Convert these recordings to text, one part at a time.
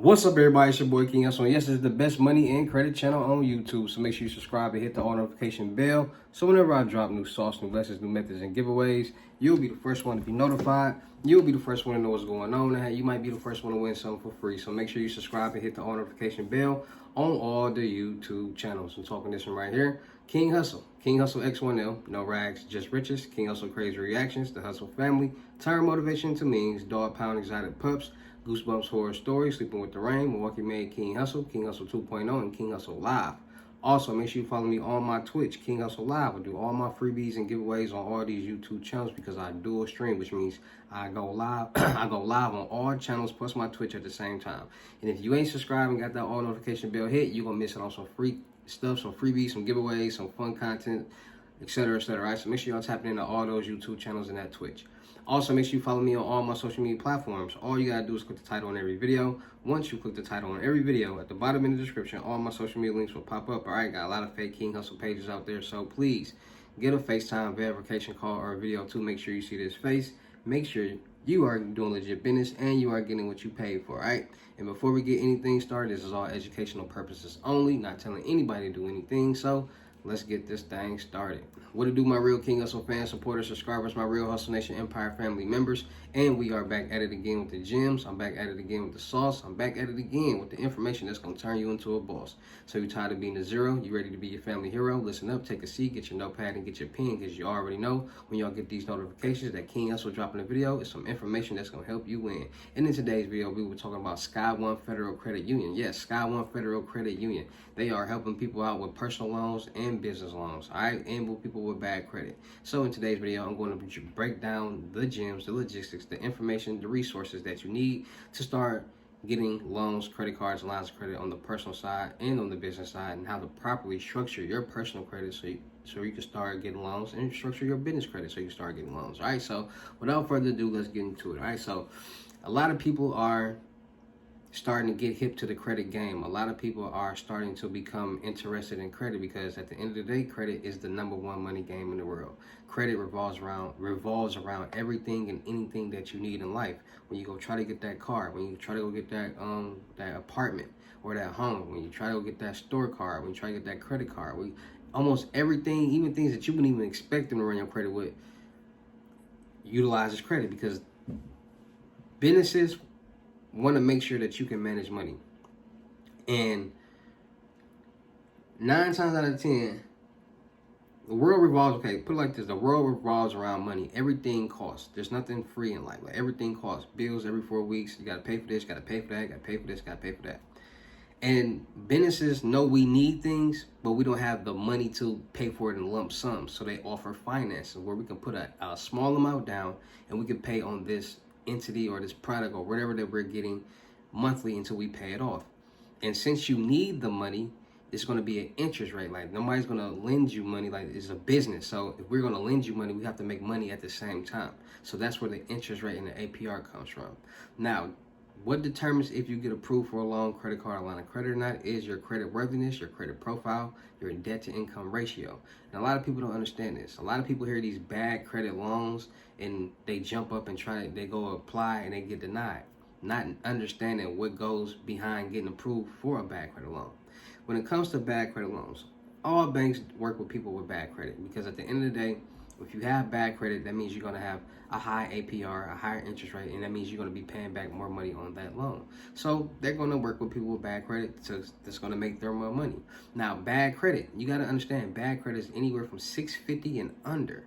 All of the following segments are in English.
What's up, everybody? It's your boy King Hustle. Yes, it's the best money and credit channel on YouTube. So make sure you subscribe and hit the all notification bell. So whenever I drop new sauce, new lessons, new methods, and giveaways, you'll be the first one to be notified. You'll be the first one to know what's going on. And you might be the first one to win something for free. So make sure you subscribe and hit the all notification bell on all the YouTube channels. I'm talking this one right here. King Hustle. King Hustle X1L. No rags, just riches. King Hustle Crazy Reactions. The Hustle Family. Turn motivation to means. Dog Pound Exotic Pups. Goosebumps Horror Story, Sleeping with the Rain, Milwaukee Made King Hustle 2.0, and King Hustle Live. Also, make sure you follow me on my Twitch, King Hustle Live. I do all my freebies and giveaways on all these YouTube channels because I dual stream, which means I go live. I go live on all channels plus my Twitch at the same time. And if you ain't subscribed and got that all notification bell hit, you're gonna miss out on some free stuff, some freebies, some giveaways, some fun content, etc., etc. Right? So make sure y'all tapping into all those YouTube channels and that Twitch. Also, make sure you follow me on all my social media platforms. All you gotta do is click the title on every video. Once you click the title on every video, at the bottom in the description, all my social media links will pop up. All right, got a lot of fake King Hustle pages out there, so please get a FaceTime verification call or a video to make sure you see this face. Make sure you are doing legit business and you are getting what you paid for, all right? And before we get anything started, this is all educational purposes only, not telling anybody to do anything, so let's get this thing started. What to do, my real King Hustle fans, supporters, subscribers, my real Hustle Nation Empire family members. And we are back at it again with the gems. I'm back at it again with the sauce. I'm back at it again with the information that's going to turn you into a boss. So you're tired of being a zero? You ready to be your family hero? Listen up, take a seat, get your notepad and get your pen, because you already know when y'all get these notifications that King Hustle dropping a video is some information that's going to help you win. And in today's video, we were talking about Sky One Federal Credit Union. Yes, Sky One Federal Credit Union. They are helping people out with personal loans and business loans, all right, and with people with bad credit. So in today's video, I'm going to break down the gems, the logistics, the information, the resources that you need to start getting loans, credit cards, lines of credit on the personal side and on the business side, and how to properly structure your personal credit so you can start getting loans, and structure your business credit so you can start getting loans. All right, so without further ado, let's get into it. All right, so a lot of people are starting to get hip to the credit game. A lot of people are starting to become interested in credit because at the end of the day, credit is the #1 money game in the world. Credit revolves around everything and anything that you need in life. When you go try to get that car, when you try to go get that apartment or that home, when you try to go get that store card, when you try to get that credit card, almost everything, even things that you wouldn't even expect them to run your credit with, utilizes credit because businesses want to make sure that you can manage money. And 9 times out of 10, the world revolves, okay, put it like this, the world revolves around money. Everything costs. There's nothing free in life. Like everything costs. Bills every 4 weeks. You got to pay for this, got to pay for that, got to pay for this, got to pay for that. And businesses know we need things, but we don't have the money to pay for it in lump sum. So they offer finances where we can put a small amount down and we can pay on this entity or this product or whatever that we're getting monthly until we pay it off. And since you need the money, it's going to be an interest rate. Like nobody's going to lend you money. Like it's a business. So if we're going to lend you money, we have to make money at the same time. So that's where the interest rate and the APR comes from. Now, what determines if you get approved for a loan, credit card, line of credit or not is your credit worthiness, your credit profile, your debt to income ratio. And a lot of people don't understand this. A lot of people hear these bad credit loans and they jump up and they go apply and they get denied, not understanding what goes behind getting approved for a bad credit loan. When it comes to bad credit loans, all banks work with people with bad credit because at the end of the day, if you have bad credit, that means you're going to have a high APR, a higher interest rate, and that means you're going to be paying back more money on that loan. So they're going to work with people with bad credit that's going to make them more money. Now, bad credit, you got to understand, bad credit is anywhere from 650 and under.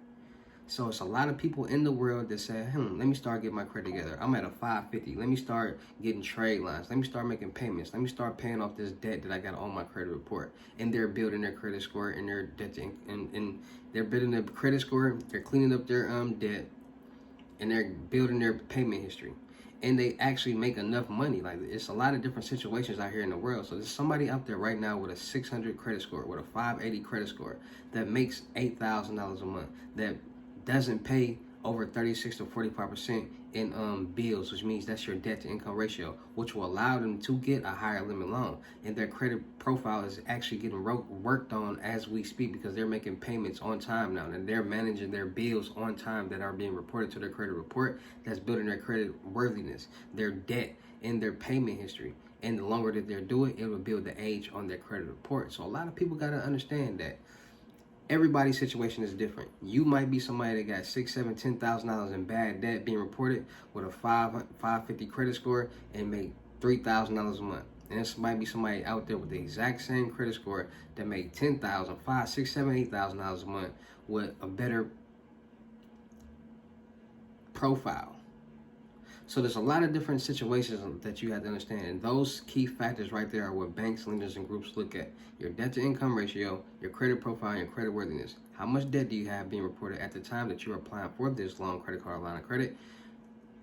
So it's a lot of people in the world that say, let me start getting my credit together. I'm at a 550. Let me start getting trade lines. Let me start making payments. Let me start paying off this debt that I got on my credit report. And they're building their credit score and their debt, and they're building their credit score. They're cleaning up their debt, and they're building their payment history. And they actually make enough money. Like it's a lot of different situations out here in the world. So there's somebody out there right now with a 600 credit score, with a 580 credit score that makes $8,000 a month, that doesn't pay over 36 to 45% in bills, which means that's your debt to income ratio, which will allow them to get a higher limit loan. And their credit profile is actually getting worked on as we speak because they're making payments on time now, and they're managing their bills on time that are being reported to their credit report. That's building their credit worthiness, their debt, and their payment history. And the longer that they're doing it, will build the age on their credit report. So a lot of people got to understand that everybody's situation is different. You might be somebody that got $6, $7, $10,000 in bad debt being reported with a 550 credit score and make $3,000 a month. And this might be somebody out there with the exact same credit score that make $10,000, $5, $6, $7, $8,000 a month with a better profile. So there's a lot of different situations that you have to understand. And those key factors right there are what banks, lenders, and groups look at. Your debt to income ratio, your credit profile, and your credit worthiness. How much debt do you have being reported at the time that you're applying for this loan, credit card, line of credit?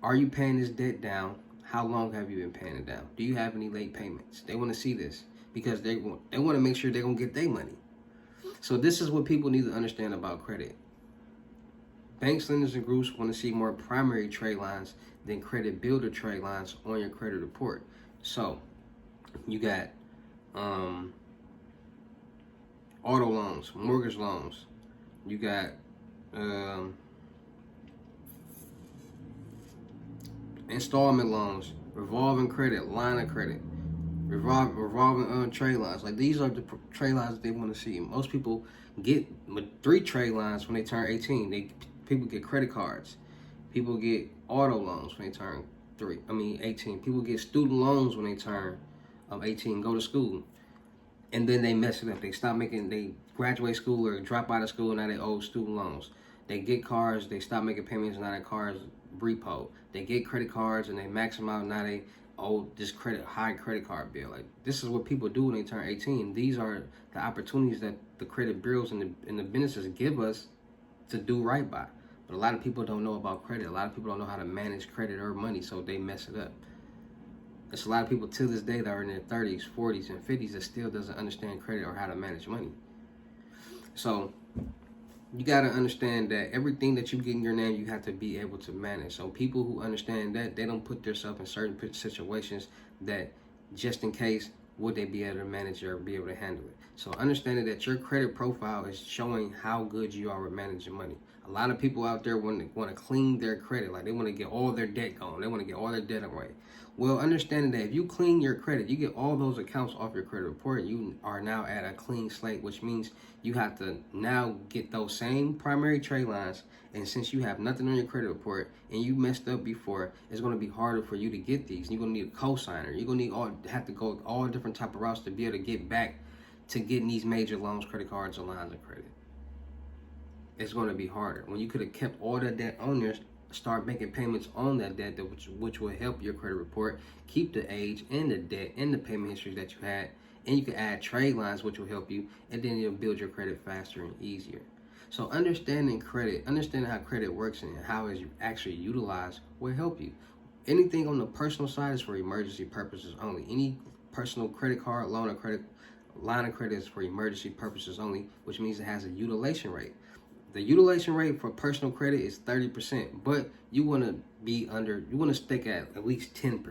Are you paying this debt down? How long have you been paying it down? Do you have any late payments? They want to see this because they want to make sure they're going to get their money. So this is what people need to understand about credit. Banks, lenders, and groups want to see more primary trade lines than credit builder trade lines on your credit report. So you got auto loans, mortgage loans. You got installment loans, revolving credit, line of credit, revolving trade lines. Like, these are the trade lines that they want to see. Most people get 3 trade lines when they turn 18. People get credit cards. People get auto loans when they turn 18. People get student loans when they turn 18, go to school. And then they mess it up. They graduate school or drop out of school, and now they owe student loans. They get cars, they stop making payments, and now their cars repo. They get credit cards and they max them out, and now they owe this high credit card bill. Like, this is what people do when they turn 18. These are the opportunities that the credit bureaus and the businesses give us to do right by. But a lot of people don't know about credit. A lot of people don't know how to manage credit or money, so they mess it up. There's a lot of people to this day that are in their 30s, 40s, and 50s that still doesn't understand credit or how to manage money. So you got to understand that everything that you get in your name, you have to be able to manage. So people who understand that, they don't put themselves in certain situations that just in case, would they be able to manage or be able to handle it. So understanding that your credit profile is showing how good you are with managing money. A lot of people out there want to clean their credit. Like, they want to get all their debt gone. They want to get all their debt away. Well, understanding that if you clean your credit, you get all those accounts off your credit report, you are now at a clean slate, which means you have to now get those same primary trade lines. And since you have nothing on your credit report and you messed up before, it's going to be harder for you to get these. You're going to need a cosigner. You're going to have to go all different type of routes to be able to get back to getting these major loans, credit cards, or lines of credit. It's going to be harder. When you could have kept all that debt on there, start making payments on that debt, which will help your credit report, keep the age and the debt and the payment history that you had, and you can add trade lines, which will help you, and then you'll build your credit faster and easier. So understanding credit, understanding how credit works and how it's actually utilized will help you. Anything on the personal side is for emergency purposes only. Any personal credit card, loan, or line of credit is for emergency purposes only, which means it has a utilization rate. The utilization rate for personal credit is 30%, but you want to stick at least 10.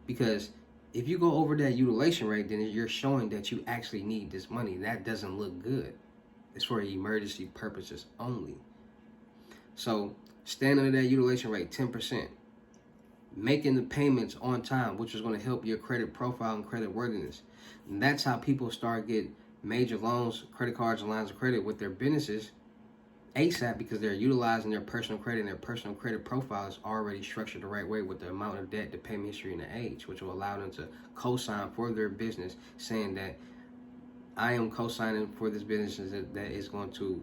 Because if you go over that utilization rate, then you're showing that you actually need this money. That doesn't look good. It's for emergency purposes only. So stand under that utilization rate, 10%. Making the payments on time, which is going to help your credit profile and credit worthiness. And that's how people start getting major loans, credit cards, and lines of credit with their businesses ASAP, because they're utilizing their personal credit, and their personal credit profile is already structured the right way with the amount of debt, the payment history, and the age, which will allow them to co-sign for their business, saying that I am co-signing for this business that is going to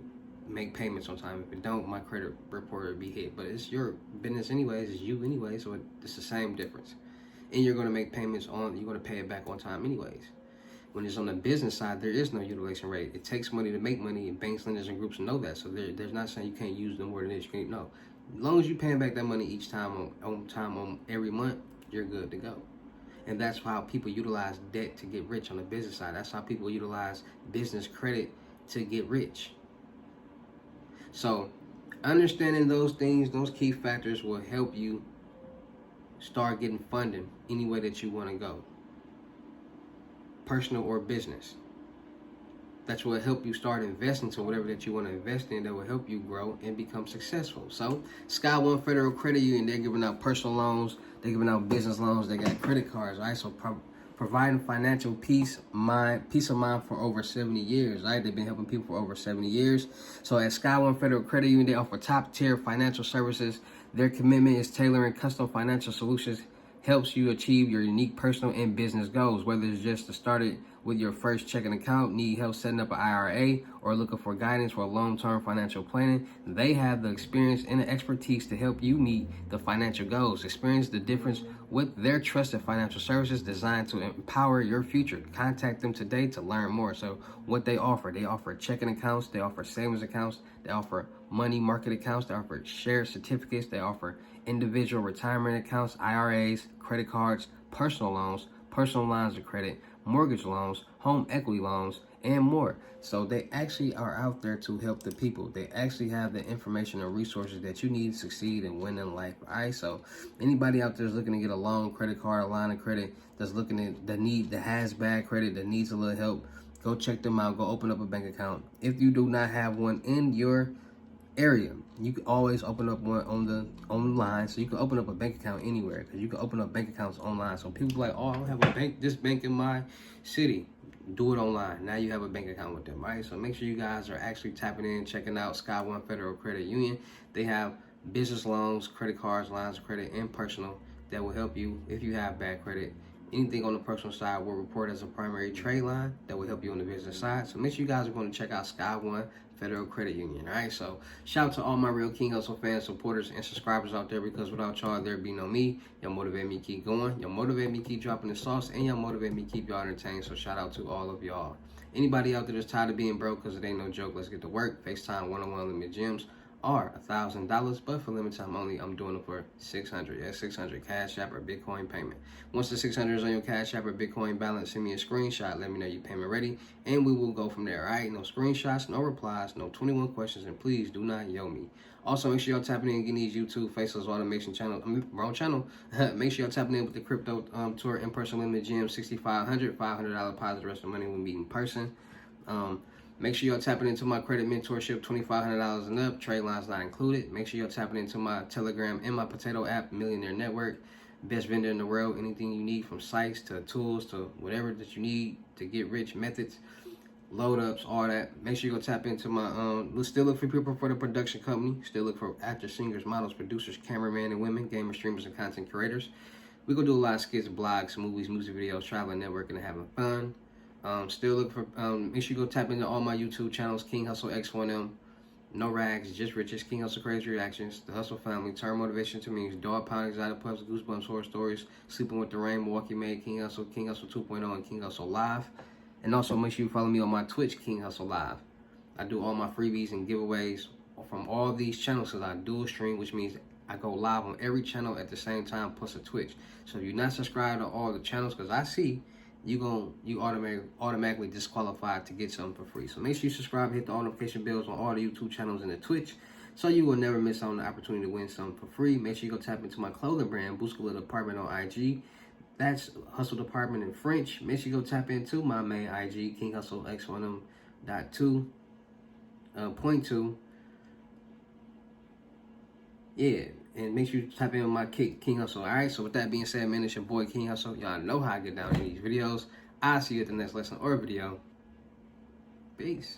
make payments on time. If it don't, my credit report will be hit. But it's your business anyways, it's you anyway, so it's the same difference. And you're going to make payments you're going to pay it back on time anyways. When it's on the business side, there is no utilization rate. It takes money to make money, and banks, lenders, and groups know that. So there's not saying you can't use no more than this. You can't, no. As long as you're paying back that money each time on every month, you're good to go. And that's how people utilize debt to get rich on the business side. That's how people utilize business credit to get rich. So understanding those things, those key factors will help you start getting funding any way that you want to go. Personal or business. That will help you start investing to whatever that you want to invest in, that will help you grow and become successful. So Sky One Federal Credit Union, they're giving out personal loans, They're giving out business loans. They got credit cards, right? So providing financial peace of mind for over 70 years, right? They've been helping people for over 70 years. So at Sky One Federal Credit Union, they offer top tier financial services. Their commitment is tailoring custom financial solutions, helps you achieve your unique personal and business goals, whether it's just to start it with your first checking account, need help setting up an IRA, or looking for guidance for long-term financial planning. They have the experience and the expertise to help you meet the financial goals. Experience the difference with their trusted financial services designed to empower your future. Contact them today to learn more. So what they offer checking accounts, they offer savings accounts, they offer money market accounts, they offer share certificates, they offer individual retirement accounts, IRAs, credit cards, personal loans, personal lines of credit, mortgage loans, home equity loans, and more. So they actually are out there to help the people. They actually have the information and resources that you need to succeed and win in life. All right. So anybody out there is looking to get a loan, credit card, a line of credit, that's looking at that has bad credit, that needs a little help, go check them out. Go open up a bank account. If you do not have one in your area, you can always open up one online. So you can open up a bank account anywhere, because you can open up bank accounts online. So people like, oh, I don't have this bank in my city. Do it online. Now you have a bank account with them, right? So make sure you guys are actually tapping in, checking out Sky One Federal Credit Union. They have business loans, credit cards, lines of credit, and personal that will help you if you have bad credit. Anything on the personal side will report as a primary trade line that will help you on the business side. So make sure you guys are going to check out Sky One Federal Credit Union. All right. So shout out to all my real King Hustle fans, supporters, and subscribers out there, because without y'all, there'd be no me. Y'all motivate me to keep going. Y'all motivate me to keep dropping the sauce, and y'all motivate me to keep y'all entertained. So shout out to all of y'all. Anybody out there that's tired of being broke, because it ain't no joke, let's get to work. FaceTime one-on-one limit gyms are $1,000, but for limited time only, I'm doing it for $600. Yeah, $600 Cash App or Bitcoin payment. Once the $600 is on your Cash App or Bitcoin balance, send me a screenshot. Let me know your payment ready, and we will go from there. All right, no screenshots, no replies, no 21 questions, and please do not yo me. Also, make sure y'all tapping in and getting these YouTube faceless automation channel. Wrong channel. Make sure y'all tapping in with the crypto tour in-person limit gym, $6,500, $500 positive. Rest of the money will be in person. Make sure y'all tapping into my credit mentorship, $2,500 and up, trade lines not included. Make sure y'all tapping into my Telegram and my Potato app, Millionaire Network, best vendor in the world. Anything you need, from sites to tools to whatever that you need to get rich, methods, load ups, all that. Make sure you go tap into my still look for people for the production company. Still look for actors, singers, models, producers, cameramen and women, gamers, streamers, and content creators. We go do a lot of skits, blogs, movies, music videos, traveling, networking, and having fun. Still look for, make sure you go tap into all my YouTube channels, King Hustle X1M, No Rags, Just Riches, King Hustle Crazy Reactions, The Hustle Family, Turn Motivation to Memes, Dog Pound, Exotic Puffs, Goosebumps, Horror Stories, Sleeping with the Rain, Milwaukee Made, King Hustle 2.0, and King Hustle Live. And also make sure you follow me on my Twitch, King Hustle Live. I do all my freebies and giveaways from all these channels, because I dual stream, which means I go live on every channel at the same time, plus a Twitch. So if you're not subscribed to all the channels, because I see you automatically disqualified to get something for free. So make sure you subscribe, hit the notification bells on all the YouTube channels and the Twitch, so you will never miss out on the opportunity to win something for free. Make sure you go tap into my clothing brand, Bouscula Department on IG. That's Hustle Department in French. Make sure you go tap into my main IG, King Hustle X1M.2.2. Yeah, and make sure you tap in with my King Hustle. All right, so with that being said, man, it's your boy King Hustle. Y'all know how I get down in these videos. I'll see you at the next lesson or video. Peace.